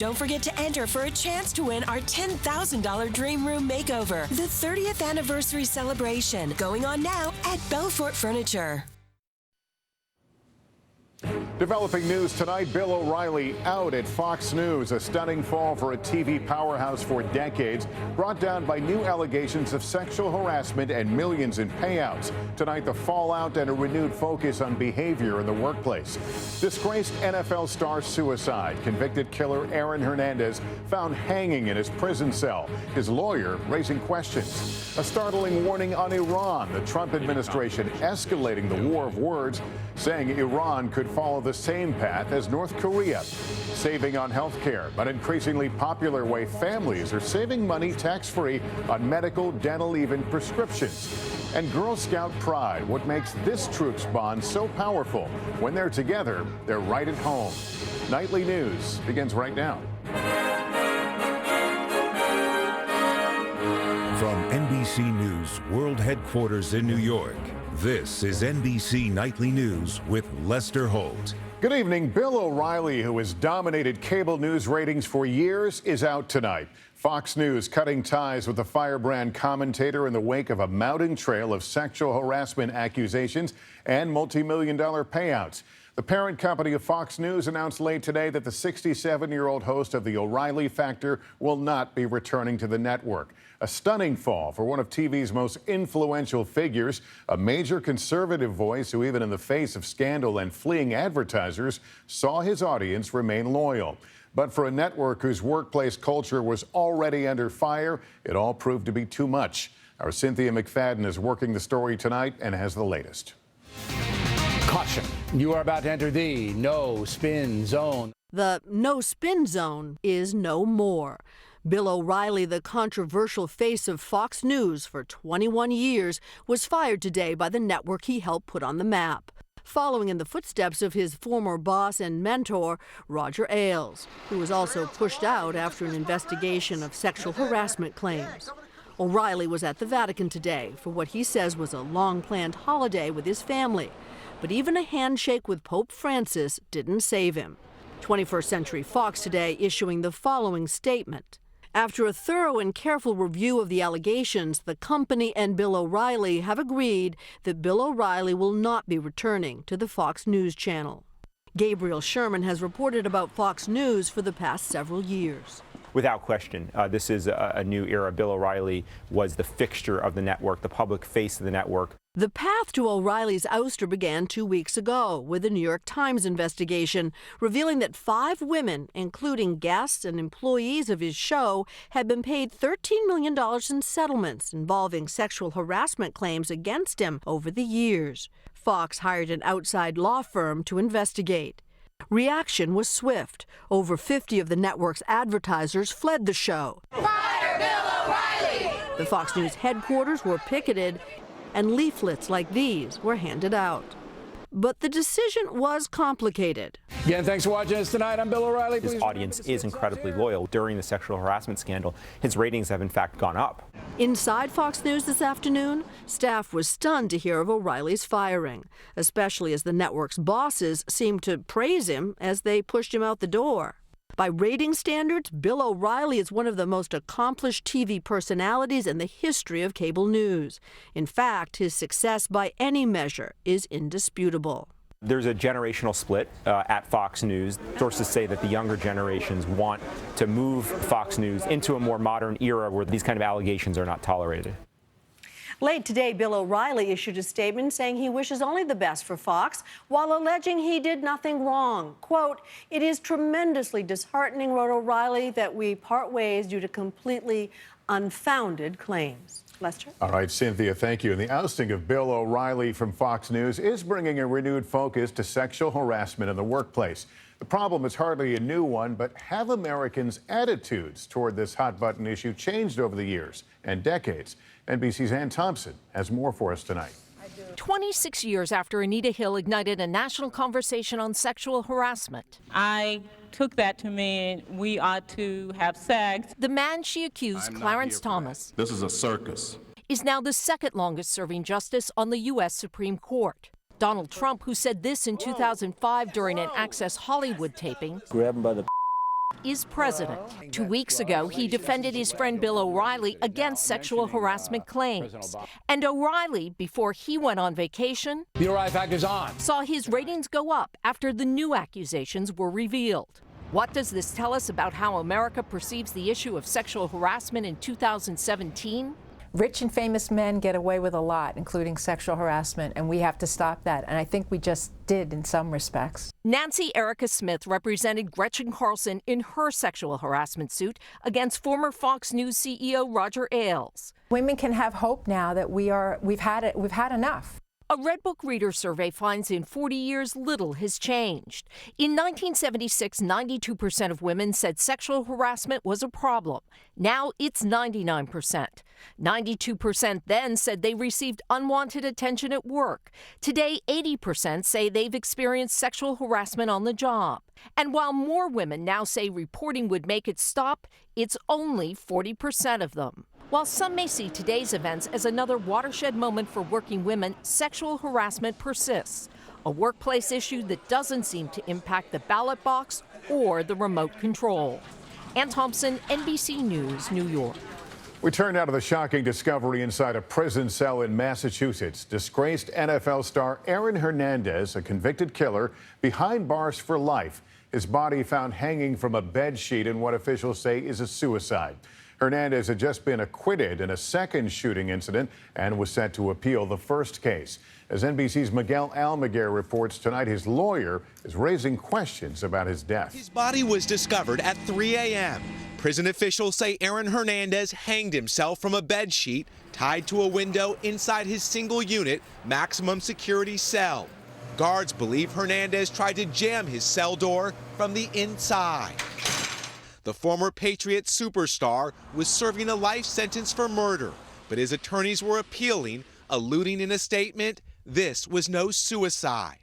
Don't forget to enter for a chance to win our $10,000 Dream Room Makeover, the 30th anniversary celebration, going on now at Belfort Furniture. Developing news tonight, Bill O'Reilly out at Fox News. A stunning fall for a TV powerhouse for decades, brought down by new allegations of sexual harassment and millions in payouts. Tonight, the fallout and a renewed focus on behavior in the workplace. Disgraced NFL star suicide. Convicted killer Aaron Hernandez found hanging in his prison cell. His lawyer raising questions. A startling warning on Iran. The Trump administration escalating the war of words, saying Iran could follow the same path as North Korea. Saving on health care, an increasingly popular way families are saving money tax-free on medical, dental, even prescriptions. And Girl Scout pride, what makes this troops bond so powerful. When they're together, they're right at home. Nightly News begins right now. From NBC News World Headquarters in New York, this is NBC Nightly News with Lester Holt. Good evening. Bill O'Reilly, who has dominated cable news ratings for years, is out tonight. Fox News cutting ties with the firebrand commentator in the wake of a mounting trail of sexual harassment accusations and multi-million-dollar payouts. The parent company of Fox News announced late today that the 67-year-old host of The O'Reilly Factor will not be returning to the network. A stunning fall for one of TV's most influential figures, a major conservative voice who, even in the face of scandal and fleeing advertisers, saw his audience remain loyal. But for a network whose workplace culture was already under fire, it all proved to be too much. Our Cynthia McFadden is working the story tonight and has the latest. Caution, you are about to enter the no spin zone. The no spin zone is no more. Bill O'Reilly, the controversial face of Fox News for 21 years, was fired today by the network he helped put on the map, following in the footsteps of his former boss and mentor, Roger Ailes, who was also pushed out after an investigation of sexual harassment claims. O'Reilly was at the Vatican today for what he says was a long-planned holiday with his family. But even a handshake with Pope Francis didn't save him. 21st Century Fox today issuing the following statement. After a thorough and careful review of the allegations, the company and Bill O'Reilly have agreed that Bill O'Reilly will not be returning to the Fox News channel. Gabriel Sherman has reported about Fox News for the past several years. Without question, this is a new era. Bill O'Reilly was the fixture of the network, the public face of the network. The path to O'Reilly's ouster began 2 weeks ago with a New York Times investigation revealing that 5 women, including guests and employees of his show, had been paid $13 million in settlements involving sexual harassment claims against him over the years. Fox hired an outside law firm to investigate. Reaction was swift. Over 50 of the network's advertisers fled the show. Fire Bill O'Reilly! The Fox News headquarters were picketed, and leaflets like these were handed out. But the decision was complicated. Again, thanks for watching us tonight. I'm Bill O'Reilly. His audience is incredibly loyal. During the sexual harassment scandal, his ratings have in fact gone up. Inside Fox News this afternoon, staff was stunned to hear of O'Reilly's firing, especially as the network's bosses seemed to praise him as they pushed him out the door. By rating standards, Bill O'Reilly is one of the most accomplished TV personalities in the history of cable news. In fact, his success by any measure is indisputable. There's a generational split at Fox News. Sources say that the younger generations want to move Fox News into a more modern era where these kind of allegations are not tolerated. Late today, Bill O'Reilly issued a statement saying he wishes only the best for Fox, while alleging he did nothing wrong. Quote, "It is tremendously disheartening," wrote O'Reilly, "that we part ways due to completely unfounded claims." Lester? All right, Cynthia, thank you. And the ousting of Bill O'Reilly from Fox News is bringing a renewed focus to sexual harassment in the workplace. The problem is hardly a new one, but have Americans' attitudes toward this hot-button issue changed over the years and decades? NBC's Ann Thompson has more for us tonight. 26 years after Anita Hill ignited a national conversation on sexual harassment, I took that to mean we ought to have sex. the man she accused, Clarence Thomas, This is a circus. is now the second longest serving justice on the U.S. Supreme Court. Donald Trump, who said this in 2005 during an Access Hollywood taping, grab him by the is president. 2 weeks ago, he defended his friend Bill O'Reilly against sexual harassment claims. And O'Reilly, before he went on vacation, The O'Reilly Factor's on. saw his ratings go up after the new accusations were revealed. What does this tell us about how America perceives the issue of sexual harassment in 2017? Rich and famous men get away with a lot, including sexual harassment, and we have to stop that. And I think we just did in some respects. Nancy Erica Smith represented Gretchen Carlson in her sexual harassment suit against former Fox News CEO Roger Ailes. Women can have hope now that we've had enough. A Red Book reader survey finds in 40 years little has changed. In 1976, 92% of women said sexual harassment was a problem. Now it's 99%. 92% then said they received unwanted attention at work. Today, 80% say they've experienced sexual harassment on the job. And while more women now say reporting would make it stop, it's only 40% of them. While some may see today's events as another watershed moment for working women, sexual harassment persists, a workplace issue that doesn't seem to impact the ballot box or the remote control. Ann Thompson, NBC News, New York. We turn now to the shocking discovery inside a prison cell in Massachusetts. Disgraced NFL star Aaron Hernandez, a convicted killer, behind bars for life. His body found hanging from a bed sheet in what officials say is a suicide. Hernandez had just been acquitted in a second shooting incident and was set to appeal the first case. As NBC's Miguel Almaguer reports tonight, his lawyer is raising questions about his death. His body was discovered at 3 a.m. Prison officials say Aaron Hernandez hanged himself from a bed sheet tied to a window inside his single-unit maximum security cell. Guards believe Hernandez tried to jam his cell door from the inside. The former Patriots superstar was serving a life sentence for murder, but his attorneys were appealing, alluding in a statement, this was no suicide,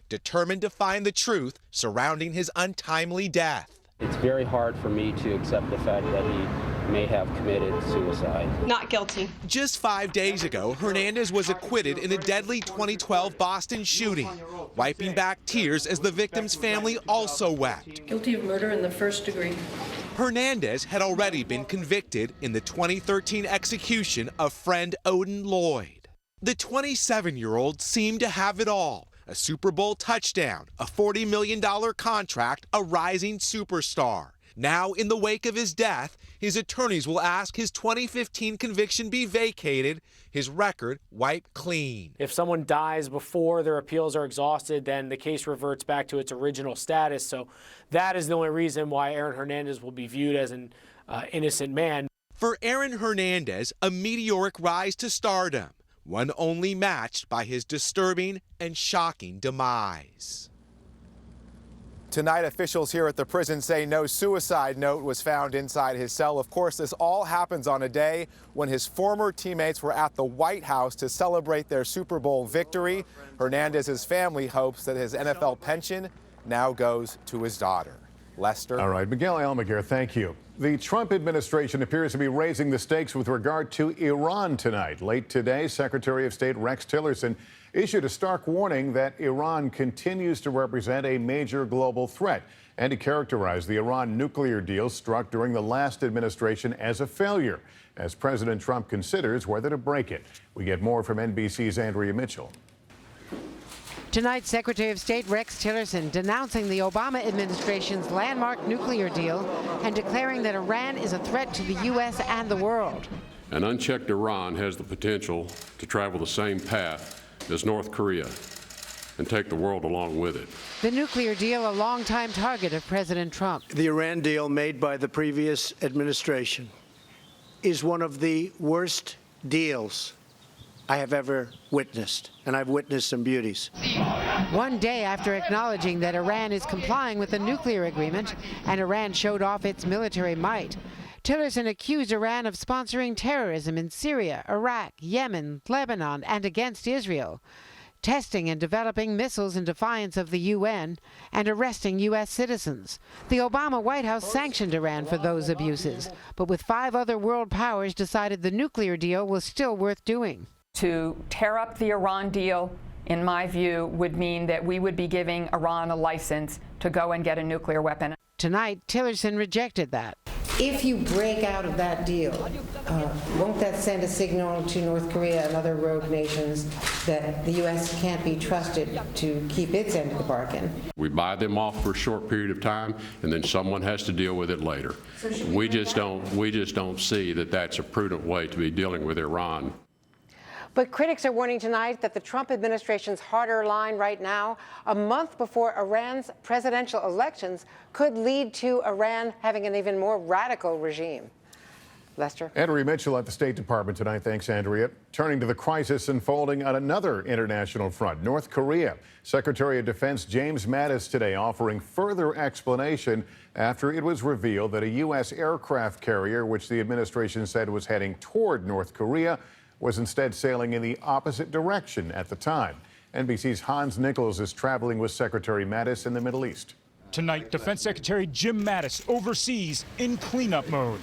determined to find the truth surrounding his untimely death. It's very hard for me to accept the fact that he may have committed suicide. Not guilty. Just 5 days ago, Hernandez was acquitted in a deadly 2012 Boston shooting, wiping back tears as the victim's family also wept. Guilty of murder in the first degree. Hernandez had already been convicted in the 2013 execution of friend Odin Lloyd. The 27-year-old seemed to have it all. A Super Bowl touchdown, a $40 million contract, a rising superstar. Now, in the wake of his death, his attorneys will ask his 2015 conviction be vacated, his record wiped clean. If someone dies before their appeals are exhausted, then the case reverts back to its original status. So that is the only reason why Aaron Hernandez will be viewed as an innocent man. For Aaron Hernandez, a meteoric rise to stardom, one only matched by his disturbing and shocking demise. Tonight, officials here at the prison say no suicide note was found inside his cell. Of course, this all happens on a day when his former teammates were at the White House to celebrate their Super Bowl victory. Hernandez's family hopes that his NFL pension now goes to his daughter. Lester. All right, Miguel Almaguer, thank you. The Trump administration appears to be raising the stakes with regard to Iran tonight. Late today, Secretary of State Rex Tillerson issued a stark warning that Iran continues to represent a major global threat, and he characterized the Iran nuclear deal struck during the last administration as a failure, as President Trump considers whether to break it. We get more from NBC's Andrea Mitchell. Tonight, Secretary of State Rex Tillerson denouncing the Obama administration's landmark nuclear deal and declaring that Iran is a threat to the U.S. and the world. An unchecked Iran has the potential to travel the same path as North Korea and take the world along with it. The nuclear deal, a longtime target of President Trump. The Iran deal made by the previous administration is one of the worst deals I have ever witnessed, and I've witnessed some beauties. One day after acknowledging that Iran is complying with the nuclear agreement and Iran showed off its military might, Tillerson accused Iran of sponsoring terrorism in Syria, Iraq, Yemen, Lebanon, and against Israel, testing and developing missiles in defiance of the UN, and arresting U.S. citizens. The Obama White House sanctioned Iran for those abuses, but with 5 other world powers decided the nuclear deal was still worth doing. To tear up the Iran deal, in my view, would mean that we would be giving Iran a license to go and get a nuclear weapon. Tonight, Tillerson rejected that. If you break out of that deal, won't that send a signal to North Korea and other rogue nations that the U.S. can't be trusted to keep its end of the bargain? We buy them off for a short period of time, and then someone has to deal with it later. We just don't see that that's a prudent way to be dealing with Iran. But critics are warning tonight that the Trump administration's harder line right now, a month before Iran's presidential elections, could lead to Iran having an even more radical regime. Lester? Andrea Mitchell at the State Department tonight. Thanks, Andrea. Turning to the crisis unfolding on another international front, North Korea. Secretary of Defense James Mattis today offering further explanation after it was revealed that a U.S. aircraft carrier, which the administration said was heading toward North Korea, was instead sailing in the opposite direction at the time. NBC's Hans Nichols is traveling with Secretary Mattis in the Middle East. Tonight, Defense Secretary Jim Mattis overseas in cleanup mode,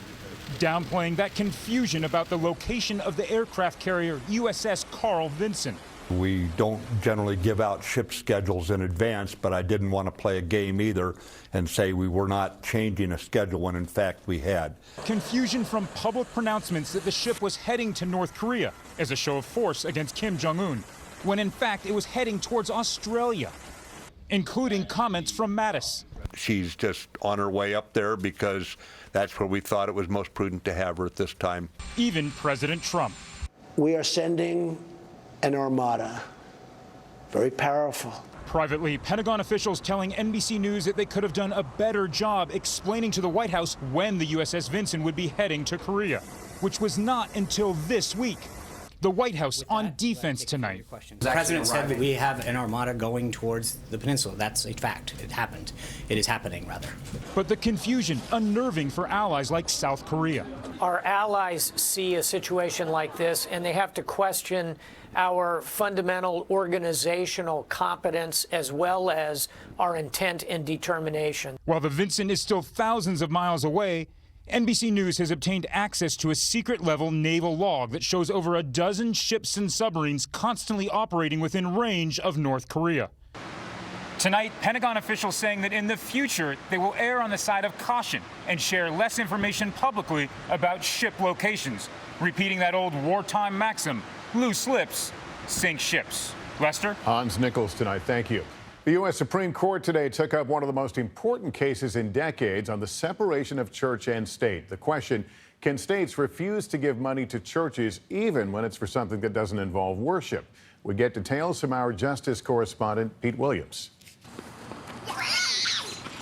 downplaying that confusion about the location of the aircraft carrier USS Carl Vinson. We don't generally give out ship schedules in advance, but I didn't want to play a game either and say we were not changing a schedule when in fact we had. Confusion from public pronouncements that the ship was heading to North Korea as a show of force against Kim Jong-un, when in fact it was heading towards Australia, including comments from Mattis. She's just on her way up there because that's where we thought it was most prudent to have her at this time. Even President Trump. We are sending an armada, very powerful. Privately, Pentagon officials telling NBC News that they could have done a better job explaining to the White House when the USS Vinson would be heading to Korea, which was not until this week. The White House on defense tonight. The president said that we have an armada going towards the peninsula. That's a fact. It happened. It is happening, rather. But the confusion unnerving for allies like South Korea. Our allies see a situation like this, and they have to question our fundamental organizational competence as well as our intent and determination. While the Vinson is still thousands of miles away, NBC News has obtained access to a secret-level naval log that shows over a dozen ships and submarines constantly operating within range of North Korea. Tonight, Pentagon officials saying that in the future, they will err on the side of caution and share less information publicly about ship locations, repeating that old wartime maxim, loose lips sink ships. Lester? Hans Nichols tonight. Thank you. The U.S. Supreme Court today took up one of the most important cases in decades on the separation of church and state. The question, can states refuse to give money to churches even when it's for something that doesn't involve worship? We get details from our justice correspondent, Pete Williams.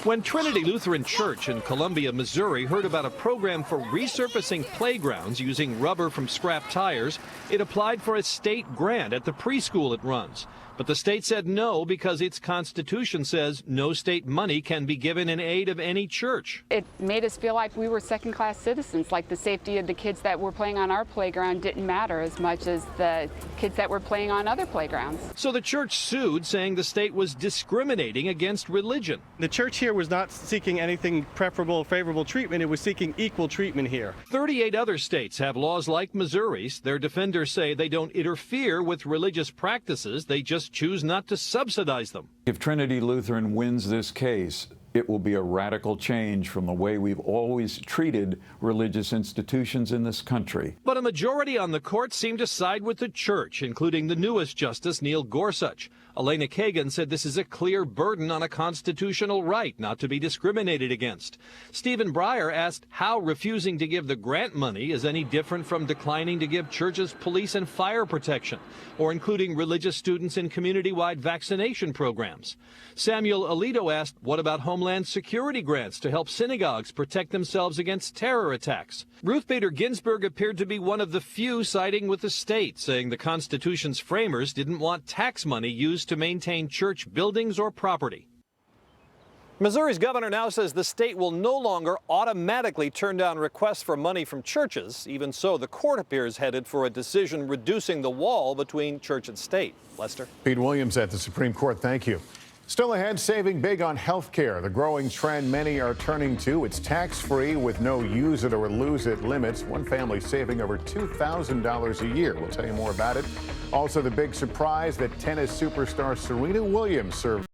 When Trinity Lutheran Church in Columbia, Missouri heard about a program for resurfacing playgrounds using rubber from scrap tires, it applied for a state grant at the preschool it runs. But the state said no because its constitution says no state money can be given in aid of any church. It made us feel like we were second-class citizens, like the safety of the kids that were playing on our playground didn't matter as much as the kids that were playing on other playgrounds. So the church sued, saying the state was discriminating against religion. The church here was not seeking anything preferable, favorable treatment. It was seeking equal treatment here. 38 other states have laws like Missouri's. Their defenders say they don't interfere with religious practices. They just choose not to subsidize them. If Trinity Lutheran wins this case, it will be a radical change from the way we've always treated religious institutions in this country. But a majority on the court seemed to side with the church, including the newest Justice Neil Gorsuch. Elena Kagan said this is a clear burden on a constitutional right not to be discriminated against. Stephen Breyer asked how refusing to give the grant money is any different from declining to give churches police and fire protection, or including religious students in community-wide vaccination programs. Samuel Alito asked, what about Homeland Security grants to help synagogues protect themselves against terror attacks? Ruth Bader Ginsburg appeared to be one of the few siding with the state, saying the Constitution's framers didn't want tax money used to maintain church buildings or property. Missouri's governor now says the state will no longer automatically turn down requests for money from churches. Even so, the court appears headed for a decision reducing the wall between church and state. Lester? Pete Williams at the Supreme Court. Thank you. Still ahead, saving big on health care. The growing trend many are turning to. It's tax-free with no use it or lose it limits. One family saving over $2,000 a year. We'll tell you more about it. Also, the big surprise that tennis superstar Serena Williams served